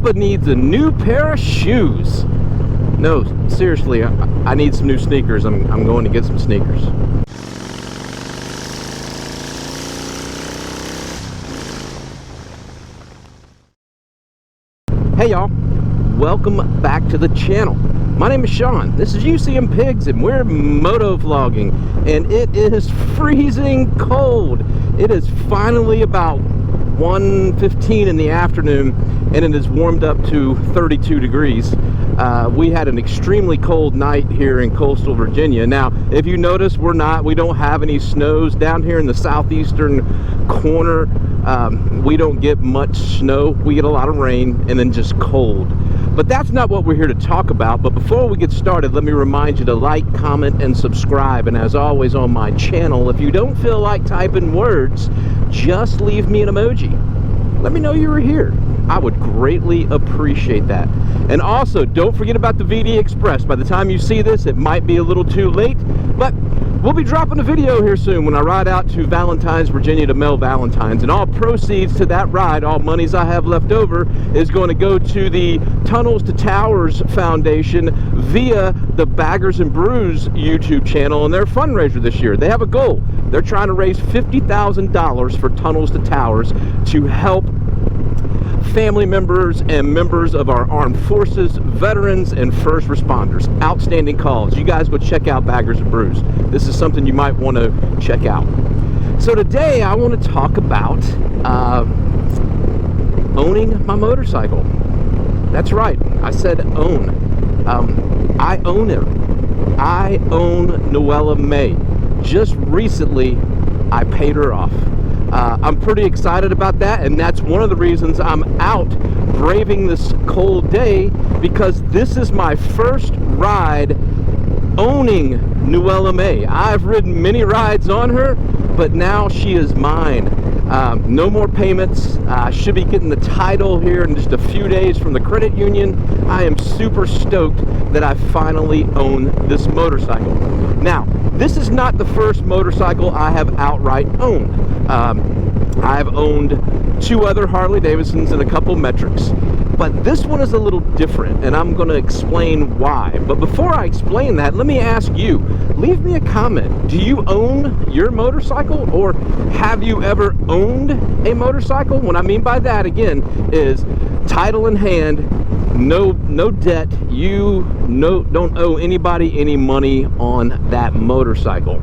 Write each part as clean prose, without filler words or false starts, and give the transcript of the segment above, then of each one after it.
Papa needs a new pair of shoes. No, seriously, I need some new sneakers. I'm going to get some sneakers. Hey y'all, welcome back to the channel. My name is Sean. This is UCM Pigs and we're moto vlogging, and it is freezing cold. It is finally about 1:15 in the afternoon and it is warmed up to 32 degrees. We had an extremely cold night here in coastal Virginia. Now, if you notice, we don't have any snows down here in the southeastern corner. We don't get much snow. We get a lot of rain and then just cold. But that's not what we're here to talk about. But before we get started, let me remind you to like, comment, and subscribe. And as always on my channel, if you don't feel like typing words, just leave me an emoji. Let me know you were here. I would greatly appreciate that. And also, don't forget about the VD Express. By the time you see this, it might be a little too late, but we'll be dropping a video here soon when I ride out to Valentine's, Virginia to mail Valentine's. And all proceeds to that ride, all monies I have left over, is going to go to the Tunnels to Towers Foundation via the Baggers and Brews YouTube channel and their fundraiser this year. They have a goal. They're trying to raise $50,000 for Tunnels to Towers to help family members and members of our armed forces, veterans, and first responders. Outstanding cause. You guys go check out Baggers and Brews. This is something you might want to check out. So today I want to talk about owning my motorcycle. That's right, I said own. I own it. I own Noella May. Just recently I paid her off. I'm pretty excited about that, and that's one of the reasons I'm out braving this cold day, because this is my first ride owning Noella May. I've ridden many rides on her, but now she is mine. No more payments. I should be getting the title here in just a few days from the credit union. I am super stoked that I finally own this motorcycle. Now, this is not the first motorcycle I have outright owned. I've owned 2 other Harley Davidsons and a couple metrics, but this one is a little different, and I'm going to explain why. But before I explain that, let me ask you, leave me a comment. Do you own your motorcycle, or have you ever owned a motorcycle? What I mean by that, again, is title in hand, no debt. You don't owe anybody any money on that motorcycle.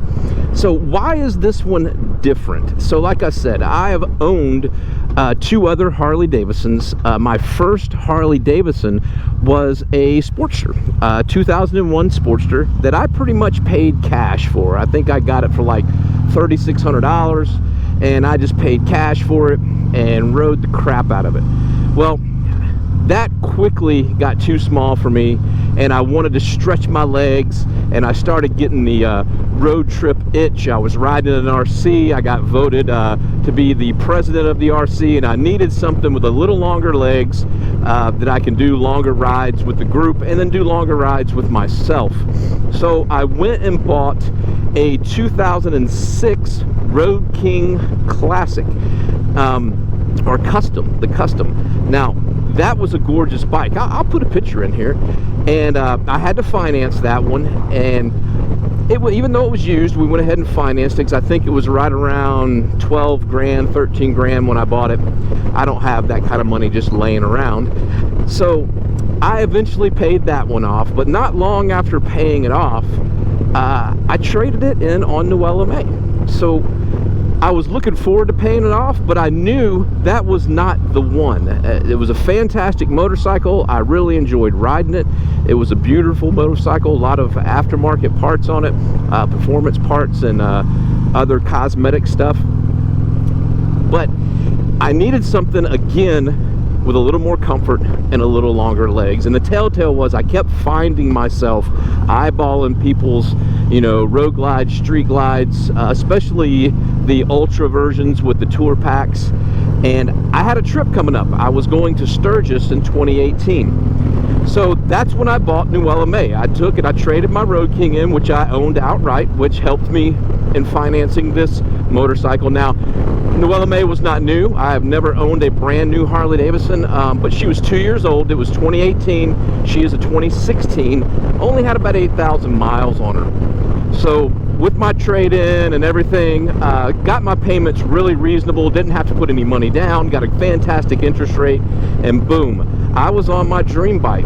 So why is this one different? So like I said, I have owned 2 other Harley Davidsons. My first Harley Davidson was a Sportster, 2001 Sportster that I pretty much paid cash for. I think I got it for like $3,600, and I just paid cash for it and rode the crap out of it. Well, that quickly got too small for me, and I wanted to stretch my legs, and I started getting the road trip itch. I was riding an RC. I got voted to be the president of the RC, and I needed something with a little longer legs that I can do longer rides with the group and then do longer rides with myself. So I went and bought a 2006 Road King Classic, or Custom, the Custom. Now, that was a gorgeous bike. I'll put a picture in here, and I had to finance that one, and even though it was used, we went ahead and financed it, because I think it was right around 12 grand, 13 grand when I bought it. I don't have that kind of money just laying around. So I eventually paid that one off, but not long after paying it off, I traded it in on Noella May. So I was looking forward to paying it off, but I knew that was not the one. It was a fantastic motorcycle. I really enjoyed riding it. It was a beautiful motorcycle, a lot of aftermarket parts on it, performance parts and other cosmetic stuff. But I needed something, again, with a little more comfort and a little longer legs. And the telltale was I kept finding myself eyeballing people's, road glides, street glides, especially the ultra versions with the tour packs. And I had a trip coming up. I was going to Sturgis in 2018. So that's when I bought Noella May. I traded my Road King in, which I owned outright, which helped me in financing this motorcycle. Now, Noella May was not new. I have never owned a brand new Harley Davidson, but she was 2 years old. It was 2018. She is a 2016. Only had about 8,000 miles on her. So with my trade-in and everything, got my payments really reasonable, didn't have to put any money down, got a fantastic interest rate, and boom, I was on my dream bike.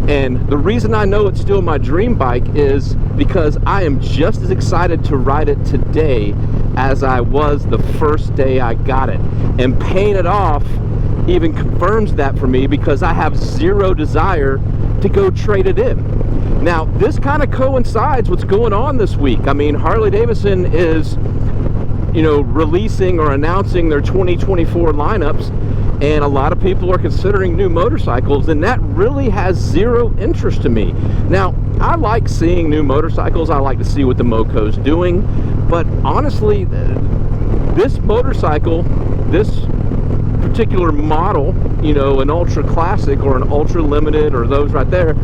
And the reason I know it's still my dream bike is because I am just as excited to ride it today as I was the first day I got it. And paying it off even confirms that for me, because I have zero desire to go trade it in. Now, this kind of coincides what's going on this week. I mean, Harley Davidson is, you know, releasing or announcing their 2024 lineups, and a lot of people are considering new motorcycles, and that really has zero interest to me. Now, I like seeing new motorcycles. I like to see what the Moco's doing, but honestly, this motorcycle, this particular model, you know, an Ultra Classic or an Ultra Limited or those right there,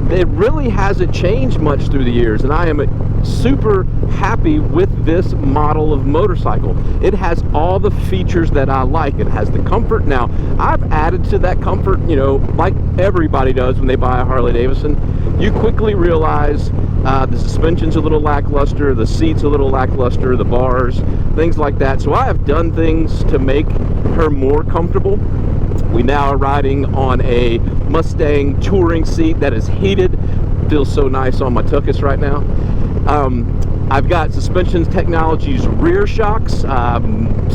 it really hasn't changed much through the years, and I am super happy with this model of motorcycle. It has all the features that I like. It has the comfort. Now, I've added to that comfort, you know, like everybody does when they buy a Harley Davidson. You quickly realize the suspension's a little lackluster, the seat's a little lackluster, the bars, things like that. So I have done things to make her more comfortable. We now are riding on a Mustang touring seat that is heated. Feels so nice on my tuchus right now. I've got Suspensions Technologies rear shocks,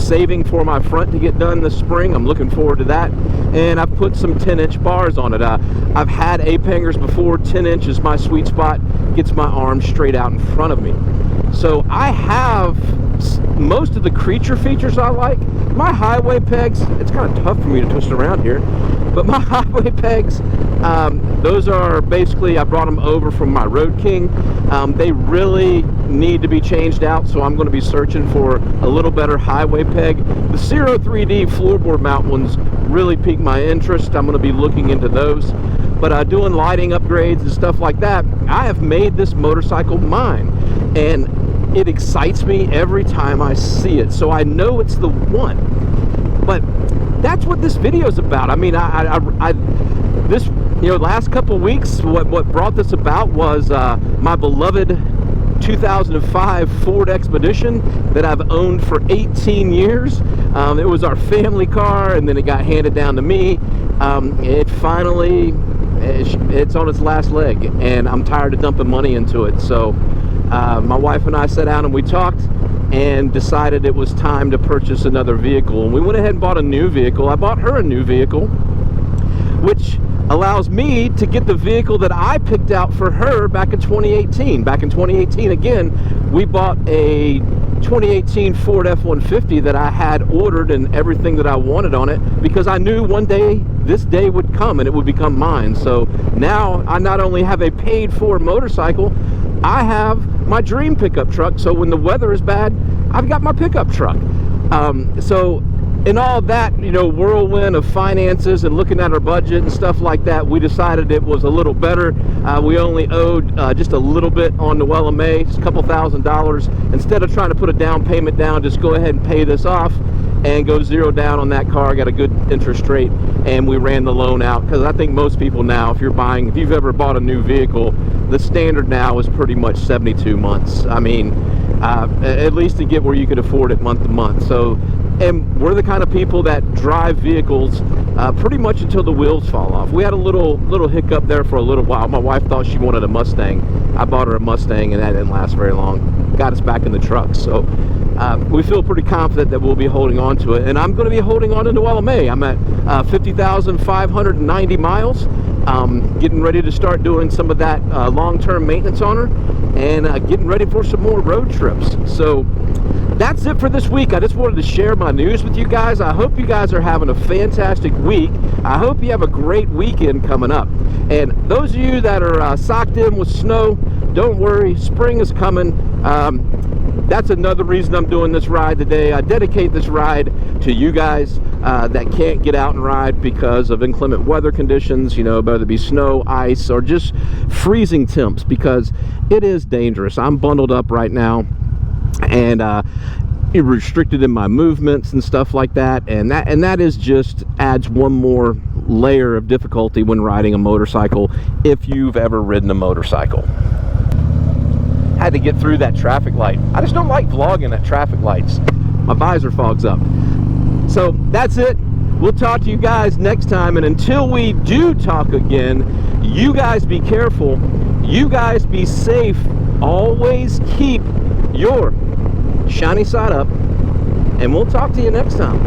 saving for my front to get done this spring. I'm looking forward to that. And I've put some 10-inch bars on it. I've had ape hangers before. 10 inch is my sweet spot. Gets my arm straight out in front of me. So I have most of the creature features I like. My highway pegs, it's kind of tough for me to twist around here, but my highway pegs, those are basically, I brought them over from my Road King. They really need to be changed out, so I'm going to be searching for a little better highway peg. The Ciro 3D floorboard mount ones really piqued my interest. I'm going to be looking into those. But doing lighting upgrades and stuff like that, I have made this motorcycle mine, and it excites me every time I see it, so I know it's the one. But that's what this video is about. I mean, this, you know, last couple of weeks, what brought this about was my beloved 2005 Ford Expedition that I've owned for 18 years. It was our family car, and then it got handed down to me. It finally, it's on its last leg, and I'm tired of dumping money into it. So my wife and I sat down and we talked and decided it was time to purchase another vehicle. And we went ahead and bought a new vehicle. I bought her a new vehicle, which allows me to get the vehicle that I picked out for her back in 2018. Back in 2018, again, we bought a 2018 Ford F-150 that I had ordered and everything that I wanted on it, because I knew one day this day would come and it would become mine. So now I not only have a paid-for motorcycle, I have my dream pickup truck. So when the weather is bad, I've got my pickup truck. So in all that, you know, whirlwind of finances and looking at our budget and stuff like that, we decided it was a little better. We only owed just a little bit on Noella May, just a couple $1,000. Instead of trying to put a down payment down, just go ahead and pay this off and go zero down on that car. Got a good interest rate, and we ran the loan out, because I think most people now, if you've ever bought a new vehicle, the standard now is pretty much 72 months. I mean, at least to get where you could afford it month to month. So, and we're the kind of people that drive vehicles pretty much until the wheels fall off. We had a little hiccup there for a little while. My wife thought she wanted a Mustang. I bought her a Mustang, and that didn't last very long. Got us back in the truck. So we feel pretty confident that we'll be holding on to it. And I'm going to be holding on to Noella May. I'm at 50,590 miles. Getting ready to start doing some of that long-term maintenance on her, and getting ready for some more road trips. So that's it for this week. I just wanted to share my news with you guys. I hope you guys are having a fantastic week. I hope you have a great weekend coming up. And those of you that are socked in with snow, don't worry, spring is coming. That's another reason I'm doing this ride today. I dedicate this ride to you guys that can't get out and ride because of inclement weather conditions, you know, whether it be snow, ice, or just freezing temps, because it is dangerous. I'm bundled up right now, and restricted in my movements and stuff like that, and that is just adds one more layer of difficulty when riding a motorcycle if you've ever ridden a motorcycle. Had to get through that traffic light. I just don't like vlogging at traffic lights. My visor fogs up. So that's it. We'll talk to you guys next time, and until we do talk again, you guys be careful, you guys be safe, always keep your shiny side up, and we'll talk to you next time.